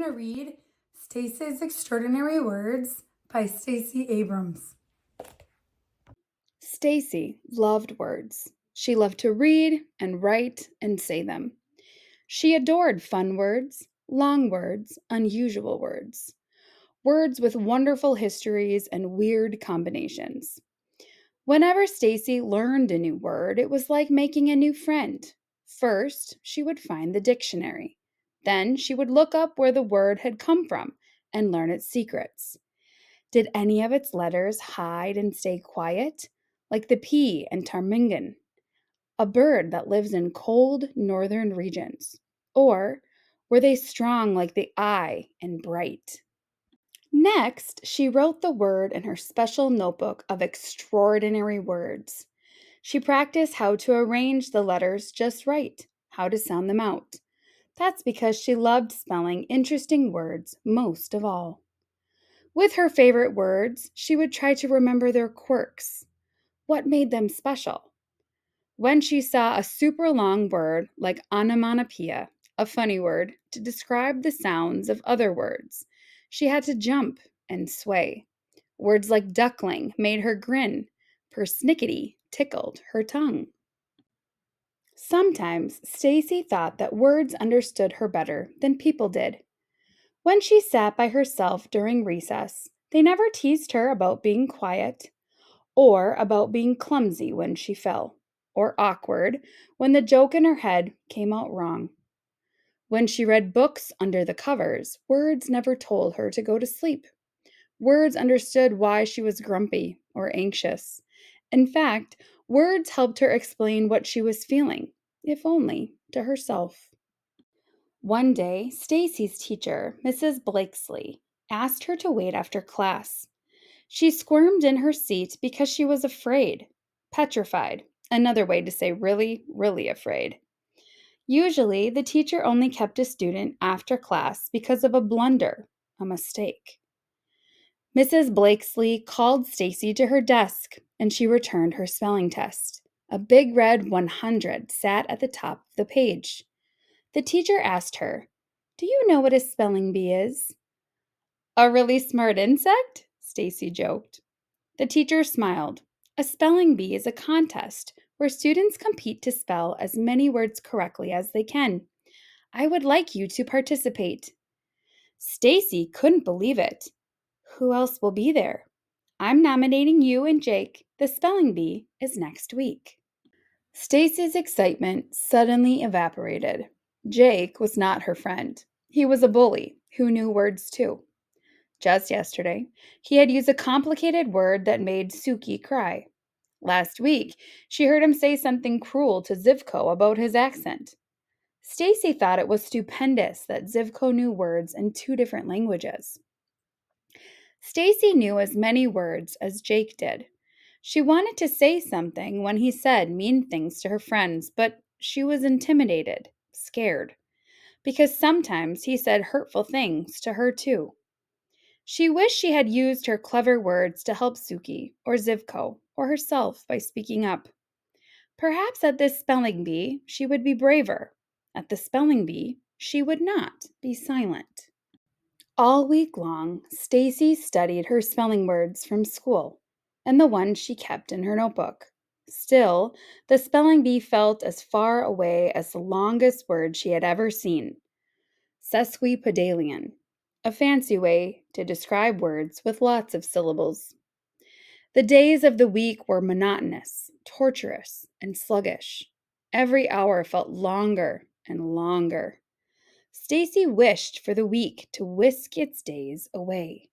to read Stacey's Extraordinary Words by Stacey Abrams. Stacey loved words. She loved to read and write and say them. She adored fun words, long words, unusual words, words with wonderful histories and weird combinations. Whenever Stacey learned a new word, it was like making a new friend. First, she would find the dictionary. Then she would look up where the word had come from and learn its secrets. Did any of its letters hide and stay quiet, like the P in Tarmingen, a bird that lives in cold northern regions? Or were they strong like the I in bright? Next, she wrote the word in her special notebook of extraordinary words. She practiced how to arrange the letters just right, how to sound them out. That's because she loved spelling interesting words most of all. With her favorite words, she would try to remember their quirks. What made them special? When she saw a super long word like onomatopoeia, a funny word to describe the sounds of other words, she had to jump and sway. Words like duckling made her grin. Persnickety tickled her tongue. Sometimes Stacy thought that words understood her better than people did. When she sat by herself during recess, they never teased her about being quiet, or about being clumsy when she fell, or awkward when the joke in her head came out wrong. When she read books under the covers, words never told her to go to sleep. Words understood why she was grumpy or anxious. In fact, words helped her explain what she was feeling, if only to herself. One day, Stacy's teacher, Mrs. Blakesley, asked her to wait after class. She squirmed in her seat because she was afraid. Petrified. Another way to say really, really afraid. Usually, the teacher only kept a student after class because of a blunder, a mistake. Mrs. Blakesley called Stacy to her desk and she returned her spelling test. A big red 100 sat at the top of the page. The teacher asked her, "Do you know what a spelling bee is?" "A really smart insect?" Stacy joked. The teacher smiled. A spelling bee is a contest where students compete to spell as many words correctly as they can. I would like you to participate. Stacy couldn't believe it. Who else will be there? I'm nominating you and Jake. The spelling bee is next week. Stacy's excitement suddenly evaporated. Jake was not her friend. He was a bully who knew words too. Just yesterday, he had used a complicated word that made Suki cry. Last week, she heard him say something cruel to Zivko about his accent. Stacy thought it was stupendous that Zivko knew words in two different languages. Stacy knew as many words as Jake did. She wanted to say something when he said mean things to her friends, but she was intimidated, scared, because sometimes he said hurtful things to her too. She wished she had used her clever words to help Suki or Zivko or herself by speaking up. Perhaps at this spelling bee she would be braver. At the spelling bee she would not be silent. All week long, Stacy studied her spelling words from school and the ones she kept in her notebook. Still, the spelling bee felt as far away as the longest word she had ever seen. Sesquipedalian, a fancy way to describe words with lots of syllables. The days of the week were monotonous, torturous, and sluggish. Every hour felt longer and longer. Stacy wished for the week to whisk its days away.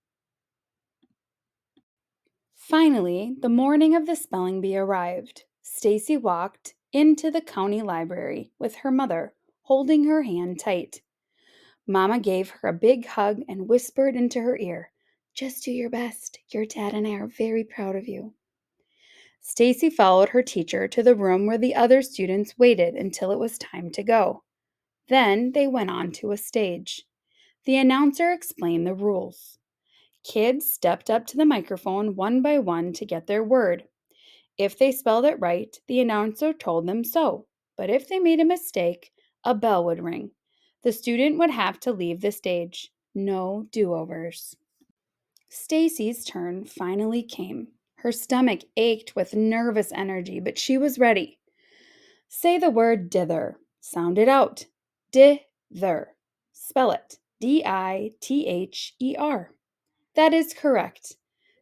Finally, the morning of the spelling bee arrived. Stacy walked into the county library with her mother, holding her hand tight. Mama gave her a big hug and whispered into her ear, "Just do your best. Your dad and I are very proud of you." Stacy followed her teacher to the room where the other students waited until it was time to go. Then they went on to a stage. The announcer explained the rules. Kids stepped up to the microphone one by one to get their word. If they spelled it right, the announcer told them so. But if they made a mistake, a bell would ring. The student would have to leave the stage. No do-overs. Stacy's turn finally came. Her stomach ached with nervous energy, but she was ready. Say the word dither. Sound it out. Dither. Spell it. Dither. That is correct.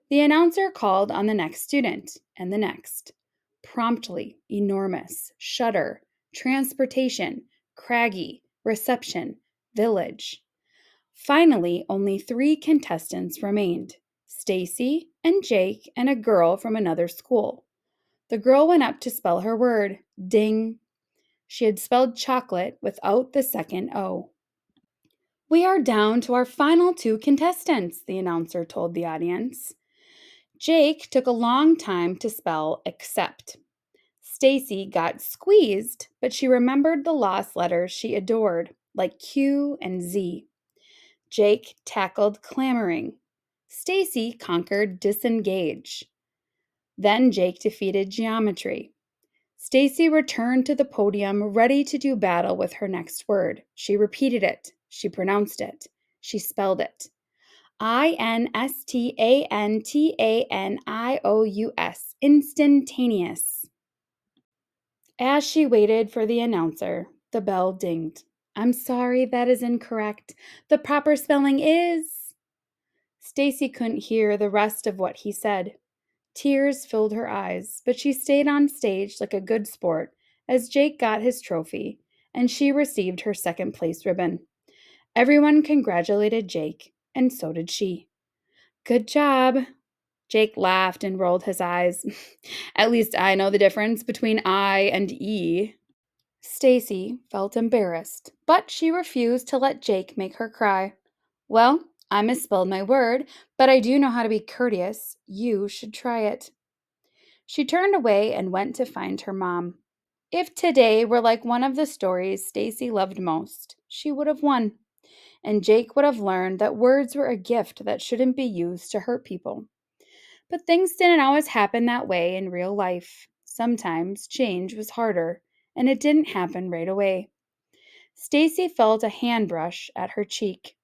The announcer called on the next student and the next. Promptly, enormous, shutter, transportation, craggy, reception, village. Finally, only 3 contestants remained: Stacey and Jake and a girl from another school. The girl went up to spell her word. Ding. She had spelled chocolate without the second O. We are down to our final 2 contestants, the announcer told the audience. Jake took a long time to spell accept. Stacey got squeezed, but she remembered the lost letters she adored, like Q and Z. Jake tackled clamoring. Stacey conquered disengage. Then Jake defeated geometry. Stacey returned to the podium ready to do battle with her next word. She repeated it. She pronounced it. She spelled it. Instantanious. Instantaneous. As she waited for the announcer, the bell dinged. I'm sorry, that is incorrect. The proper spelling is. Stacey couldn't hear the rest of what he said. Tears filled her eyes, but she stayed on stage like a good sport as Jake got his trophy and she received her second place ribbon. Everyone congratulated Jake, and so did she. Good job. Jake laughed and rolled his eyes. At least I know the difference between I and E. Stacey felt embarrassed, but she refused to let Jake make her cry. Well, I misspelled my word, but I do know how to be courteous. You should try it. She turned away and went to find her mom. If today were like one of the stories Stacey loved most, she would have won. And Jake would have learned that words were a gift that shouldn't be used to hurt people. But things didn't always happen that way in real life. Sometimes change was harder, and it didn't happen right away. Stacey felt a hand brush at her cheek.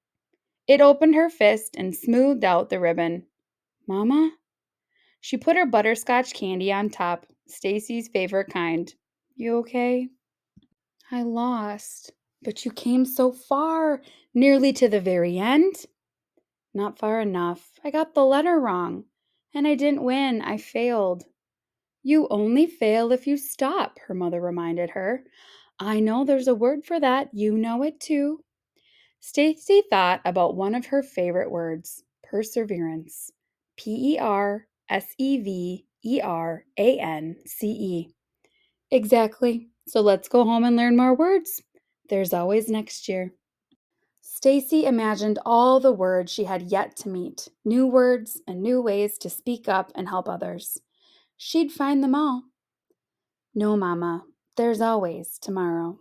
It opened her fist and smoothed out the ribbon. Mama? She put her butterscotch candy on top, Stacey's favorite kind. You okay? I lost. But you came so far, nearly to the very end. Not far enough. I got the letter wrong. And I didn't win. I failed. You only fail if you stop, her mother reminded her. I know there's a word for that. You know it too. Stacey thought about one of her favorite words, perseverance. Perseverance. Exactly. So let's go home and learn more words. There's always next year. Stacey imagined all the words she had yet to meet, new words and new ways to speak up and help others. She'd find them all. No, Mama, there's always tomorrow.